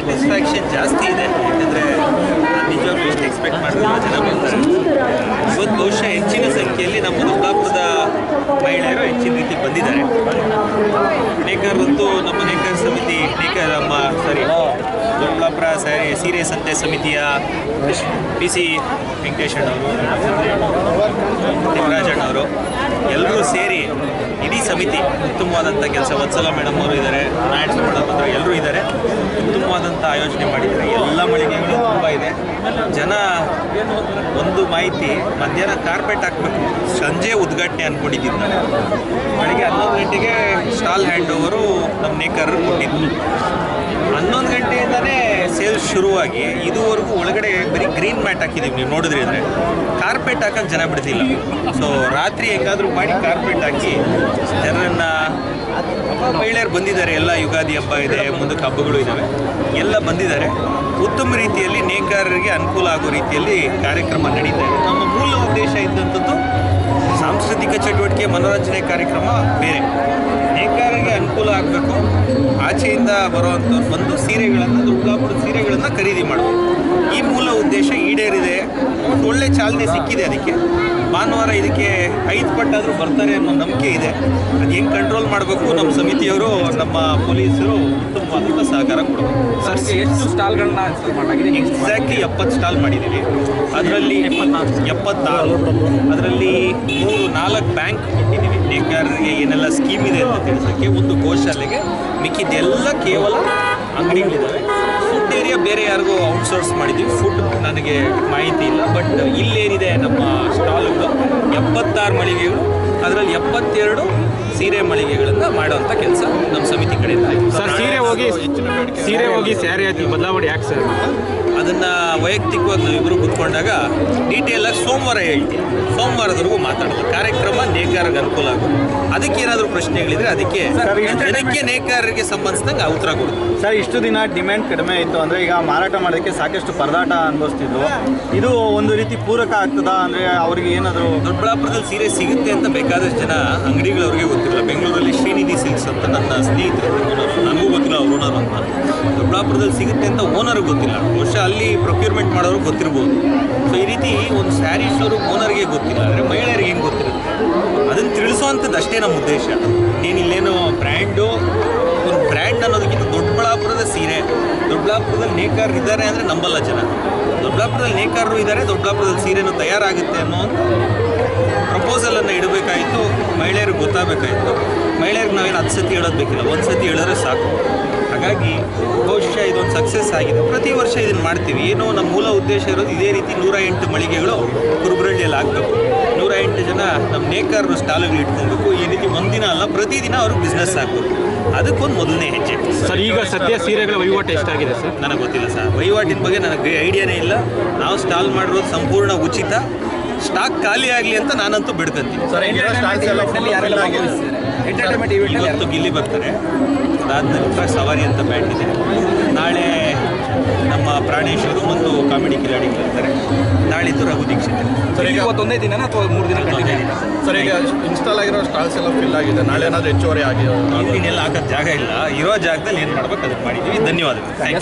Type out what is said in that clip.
Satisfaction ಜಾಸ್ತಿ ಇದೆ. ಯಾಕಂದರೆ ನಾನು ನಿಜವಾಗ್ಲೂ ಎಷ್ಟು ಎಕ್ಸ್ಪೆಕ್ಟ್ ಮಾಡಿದ್ರೆ ಜನ ಬರ್ತಾರೆ. ಇವತ್ತು ಬಹುಶಃ ಹೆಚ್ಚಿನ ಸಂಖ್ಯೆಯಲ್ಲಿ ನಮ್ಮ ದುರ್ಗಾಪುರದ ಮಹಿಳೆಯರು ಹೆಚ್ಚಿನ ರೀತಿ ಬಂದಿದ್ದಾರೆ. ನೇಕಾರರಂತೂ ನಮ್ಮ ನೇಕಾರ ಸಮಿತಿ ದೊಡ್ಡಬಳ್ಳಾಪುರ ಸೀರೆ ಸಂತೆ ಸಮಿತಿಯ PC ವೆಂಕಟೇಶಣ್ಣವರು, ದೇವರಾಜಣ್ಣವರು ಎಲ್ಲರೂ ಸೇರಿ ಇಡೀ ಸಮಿತಿ ಉತ್ತಮವಾದಂಥ ಕೆಲಸ. ವತ್ಸಲ ಮೇಡಮ್ ಅವರು ಇದ್ದಾರೆ, ನಾಯಕ್ ಮೇಡಮ್ ಅವರು ಎಲ್ಲರೂ ಇದ್ದಾರೆ. ಉತ್ತಮವಾದಂಥ ಆಯೋಜನೆ ಮಾಡಿದ್ದಾರೆ. ಎಲ್ಲ ಮಳಿಗೆಗಳು ತುಂಬ ಇದೆ. ಜನ ಒಂದು ಮಾಹಿತಿ, ಮಧ್ಯಾಹ್ನ ಕಾರ್ಪೆಟ್ ಹಾಕಬೇಕು, ಸಂಜೆ ಉದ್ಘಾಟನೆ ಅಂದ್ಕೊಂಡಿದ್ದೀವಿ. ಬೆಳಗ್ಗೆ 11 ಗಂಟೆಗೆ ಸ್ಟಾಲ್ ಹ್ಯಾಂಡ್ ಓವರು ನಮ್ಮ ನೇಕಾರರು ಕೊಟ್ಟಿದ್ದು. 11 ಗಂಟೆಯಿಂದನೇ ಸೇಲ್ಸ್ ಶುರುವಾಗಿ ಇದುವರೆಗೂ ಒಳಗಡೆ ಬರೀ ಗ್ರೀನ್ ಮ್ಯಾಟ್ ಹಾಕಿದ್ದೀವಿ. ನೀವು ನೋಡಿದ್ರಿ ಅಂದರೆ ಕಾರ್ಪೆಟ್ ಹಾಕಕ್ಕೆ ಜನ ಬಿಡ್ತಿಲ್ಲ. ಸೊ ರಾತ್ರಿ ಹೇಗಾದರೂ ಮಾಡಿ ಕಾರ್ಪೆಟ್ ಹಾಕಿ ಜನರನ್ನು, ಮಹಿಳೆಯರು ಬಂದಿದ್ದಾರೆ. ಎಲ್ಲ ಯುಗಾದಿ ಹಬ್ಬ ಇದೆ, ಮುಂದಕ್ಕೆ ಹಬ್ಬಗಳು ಇದ್ದಾವೆ, ಎಲ್ಲ ಬಂದಿದ್ದಾರೆ. ಉತ್ತಮ ರೀತಿಯಲ್ಲಿ ನೇಕಾರರಿಗೆ ಅನುಕೂಲ ಆಗೋ ರೀತಿಯಲ್ಲಿ ಕಾರ್ಯಕ್ರಮ ನಡೀತಾ ಇದೆ. ನಮ್ಮ ಮೂಲ ಉದ್ದೇಶ ಇದ್ದಂಥದ್ದು ಸಾಂಸ್ಕೃತಿಕ ಚಟುವಟಿಕೆ, ಮನೋರಂಜನೆ ಕಾರ್ಯಕ್ರಮ ಬೇರೆ. ನೇಕಾರರಿಗೆ ಅನುಕೂಲ ಆಗಬೇಕು. ಆಚೆಯಿಂದ ಬರುವಂಥವ್ರು ಬಂದು ಸೀರೆಗಳನ್ನು, ದುರ್ಗಾಪುರದ ಸೀರೆಗಳನ್ನು ಖರೀದಿ ಮಾಡಬೇಕು. ಈ ಮೂಲ ಉದ್ದೇಶ ಈಡೇರಿದೆ. ಒಂದು ಒಳ್ಳೆ ಚಾಲನೆ ಸಿಕ್ಕಿದೆ. ಅದಕ್ಕೆ ಭಾನುವಾರ ಇದಕ್ಕೆ 5 ಪಟ್ಟಾದರೂ ಬರ್ತಾರೆ ಅನ್ನೋ ನಂಬಿಕೆ ಇದೆ. ಅದು ಹೆಂಗೆ ಕಂಟ್ರೋಲ್ ಮಾಡಬೇಕು ನಮ್ಮ ಸಮಿತಿಯವರು, ನಮ್ಮ ಪೊಲೀಸರು ಉತ್ತಮವಾದಂಥ ಸಹಕಾರ ಕೊಡಬೇಕು. ಸರ್, ಎಷ್ಟು ಸ್ಟಾಲ್ಗಳನ್ನ ಮಾಡಲಾಗಿದೆ? ಎಕ್ಸಾಕ್ಟ್ಲಿ 70 ಸ್ಟಾಲ್ ಮಾಡಿದ್ದೀವಿ. ಅದರಲ್ಲಿ 76, ಅದರಲ್ಲಿ 4 ಬ್ಯಾಂಕ್ ಕೊಟ್ಟಿದ್ದೀವಿ. ನೇಕಾರರಿಗೆ ಏನೆಲ್ಲ ಸ್ಕೀಮ್ ಇದೆ ಅಂತ ತಿಳಿಸೋಕ್ಕೆ. ಒಂದು ಗೋಶಾಲೆಗೆ, ಮಿಕ್ಕಿದ್ದೆಲ್ಲ ಕೇವಲ ಅಂಗಡಿಗಳಿದ್ದಾವೆ. ಫುಡ್ ಏರಿಯಾ ಬೇರೆ ಯಾರಿಗೂ ಔಟ್ಸೋರ್ಸ್ ಮಾಡಿದ್ದೀವಿ. ಫುಡ್ ನನಗೆ ಮಾಹಿತಿ ಇಲ್ಲ. ಬಟ್ ಇಲ್ಲೇನಿದೆ ನಮ್ಮ ಸ್ಟಾಲ್ಗಳು 76 ಮಳಿಗೆಗಳು, ಅದರಲ್ಲಿ 72 ಸೀರೆ ಮಳಿಗೆಗಳನ್ನು ಮಾಡುವಂಥ ಕೆಲಸ ನಮ್ಮ ಸಮಿತಿ ಕಡೆಯಿಂದ ಆಯಿತು. ಸರ್, ಸೀರೆ ಹೋಗಿ ಸ್ಯಾರಿ ಆಯ್ತು, ಬದಲಾವಣೆ ಯಾಕೆ ಸರ್? ಅದನ್ನು ವೈಯಕ್ತಿಕವಾಗಿ ನಾವಿಬ್ಬರು ಕೂತ್ಕೊಂಡಾಗ ಡೀಟೇಲಾಗಿ ಸೋಮವಾರ ಹೇಳ್ತೀವಿ. ಸೋಮವಾರದವರೆಗೂ ಮಾತಾಡೋದು. ಕಾರ್ಯಕ್ರಮ ನೇಕಾರರಿಗೆ ಅನುಕೂಲ ಆಗೋದು. ಅದಕ್ಕೇನಾದರೂ ಪ್ರಶ್ನೆಗಳಿದ್ರೆ ಅದಕ್ಕೆ ಜನಕ್ಕೆ, ನೇಕಾರರಿಗೆ ಸಂಬಂಧಿಸಿದಂಗೆ ಉತ್ತರ ಕೊಡೋದು. ಸರ್, ಇಷ್ಟು ದಿನ ಡಿಮ್ಯಾಂಡ್ ಕಡಿಮೆ ಇತ್ತು ಅಂದರೆ ಈಗ ಮಾರಾಟ ಮಾಡೋಕ್ಕೆ ಸಾಕಷ್ಟು ಪರದಾಟ ಅನುಭವಿಸ್ತಿದ್ವು. ಇದು ಒಂದು ರೀತಿ ಪೂರಕ ಆಗ್ತದಾ? ಅಂದರೆ ಅವ್ರಿಗೆ ಏನಾದರೂ ದೊಡ್ಡಬಳ್ಳಾಪುರದಲ್ಲಿ ಸೀರೆ ಸಿಗುತ್ತೆ ಅಂತ ಬೇಕಾದಷ್ಟು ಜನ ಅಂಗಡಿಗಳವ್ರಿಗೆ ಗೊತ್ತಿಲ್ಲ. ಬೆಂಗಳೂರಲ್ಲಿ ಶ್ರೀನಿಧಿ ಸಿಲ್ಕ್ಸ್ ಅಂತ ನನ್ನ ಸ್ನೇಹಿತರು, ನನಗೂ ಗೊತ್ತಿಲ್ಲ ಅವ್ರ ಓನರ್ ಅಂತ. ದೊಡ್ಡಬಳ್ಳಾಪುರದಲ್ಲಿ ಸಿಗುತ್ತೆ ಅಂತ ಓನರ್ಗೆ ಗೊತ್ತಿಲ್ಲ. ಬಹುಶಃ ಅಲ್ಲಿ ಪ್ರೊಕ್ಯೂರ್ಮೆಂಟ್ ಮಾಡೋರು ಗೊತ್ತಿರ್ಬೋದು. ಸೊ ಈ ರೀತಿ ಒಂದು ಸ್ಯಾರಿ ಶೋರೂಮ್ ಓನರ್ಗೆ ಗೊತ್ತಿಲ್ಲ ಅಂದರೆ ಮಹಿಳೆಯರಿಗೆ ಹೆಂಗೆ ಗೊತ್ತಿರುತ್ತೆ? ಅದನ್ನು ತಿಳಿಸುವಂಥದ್ದು ಅಷ್ಟೇ ನಮ್ಮ ಉದ್ದೇಶ. ಏನಿಲ್ಲೇನೋ ಬ್ರ್ಯಾಂಡು, ಒಂದು ಬ್ರ್ಯಾಂಡ್ ಅನ್ನೋದಕ್ಕಿಂತ ದೊಡ್ಡಬಳ್ಳಾಪುರದ ಸೀರೆ, ದೊಡ್ಡಬಳ್ಳಾಪುರದಲ್ಲಿ ನೇಕಾರರು ಇದ್ದಾರೆ ಅಂದರೆ ನಂಬಲ್ಲ ಜನ. ದೊಡ್ಡಬಳ್ಳಾಪುರದಲ್ಲಿ ನೇಕಾರರು ಇದ್ದಾರೆ, ದೊಡ್ಡಬಳ್ಳಾಪುರದಲ್ಲಿ ಸೀರೆನೂ ತಯಾರಾಗುತ್ತೆ ಅನ್ನೋ ಒಂದು ಪ್ರಪೋಸಲನ್ನು ಇಡಬೇಕಾಯಿತು. ಮಹಿಳೆಯರಿಗೆ ಗೊತ್ತಾಗಬೇಕಾಯಿತು. ಮಹಿಳೆಯರಿಗೆ ನಾವೇನು 10 ಸತಿ ಹೇಳೋದು ಬೇಕಿಲ್ಲ, 1 ಸತಿ ಹೇಳಿದ್ರೆ ಸಾಕು. ಹಾಗಾಗಿ ಬಹುಶಃ ಇದೊಂದು ಸಕ್ಸಸ್ ಆಗಿದೆ. ಪ್ರತಿ ವರ್ಷ ಇದನ್ನು ಮಾಡ್ತೀವಿ. ಏನೋ ನಮ್ಮ ಮೂಲ ಉದ್ದೇಶ ಇರೋದು ಇದೇ ರೀತಿ 108 ಮಳಿಗೆಗಳು ಕುರುಬರಳ್ಳಿಯಲ್ಲಿ ಆಗಬೇಕು. 108 ಜನ ನಮ್ಮ ನೇಕಾರರು ಸ್ಟಾಲ್ಗಳು ಇಟ್ಕೊಬೇಕು. ಈ ರೀತಿ ಒಂದಿನ ಅಲ್ಲ, ಪ್ರತಿದಿನ ಅವ್ರಿಗೆ ಬಿಸ್ನೆಸ್ ಆಗಬೇಕು. ಅದಕ್ಕೊಂದು ಮೊದಲನೇ ಹೆಜ್ಜೆ. ಸರ್, ಈಗ ಸದ್ಯ ಸೀರೆಗಳ ವಹಿವಾಟು ಎಷ್ಟಾಗಿದೆ ಸರ್? ನನಗೆ ಗೊತ್ತಿಲ್ಲ ಸರ್. ವಹಿವಾಟಿನ ಬಗ್ಗೆ ನನಗೆ ಐಡಿಯಾನೇ ಇಲ್ಲ. ನಾವು ಸ್ಟಾಲ್ ಮಾಡಿರೋದು ಸಂಪೂರ್ಣ ಉಚಿತ. ಸ್ಟಾಕ್ ಖಾಲಿ ಆಗಲಿ ಅಂತ ನಾನಂತೂ ಬಿಡ್ಕೊಂತೀನಿ. ಇವತ್ತು ಗಿಲ್ಲಿ ಬರ್ತಾರೆ, ಅದಾದ ನಂತರ ಸವಾರಿ ಅಂತ ಬ್ಯಾಂಡ್ ಇದೆ. ನಾಳೆ ನಮ್ಮ ಪ್ರಾಣೇಶ್ವರು ಮತ್ತು ಕಾಮಿಡಿ ಕಿಲಾಡಿಗಳು ಬರ್ತಾರೆ. ನಾಳಿದ್ದು ರಘು ದೀಕ್ಷಿತ್. ಸರ್, ಈಗ ಇವತ್ತೊಂದೇ ದಿನ ಅಥವಾ 3 ದಿನ ಕಂಟಿನ್ಯೂ ಆಗಿದೆ? ಸರ್, ಈಗ ಇನ್ಸ್ಟಾಲ್ ಆಗಿರೋ ಸ್ಟಾಲ್ಸ್ ಎಲ್ಲ ಫಿಲ್ ಆಗಿದೆ. ನಾಳೆ ಏನಾದರೂ ಹೆಚ್ಚುವರಿ ಆಗಿದೆ? ಇನ್ನೆಲ್ಲ ಹಾಕೋದು ಜಾಗ ಇಲ್ಲ. ಇರೋ ಜಾಗದಲ್ಲಿ ಏನು ಮಾಡ್ಬೇಕು ಅದನ್ನು ಮಾಡಿದ್ದೀವಿ. ಧನ್ಯವಾದಗಳು. ಥ್ಯಾಂಕ್ಸ್.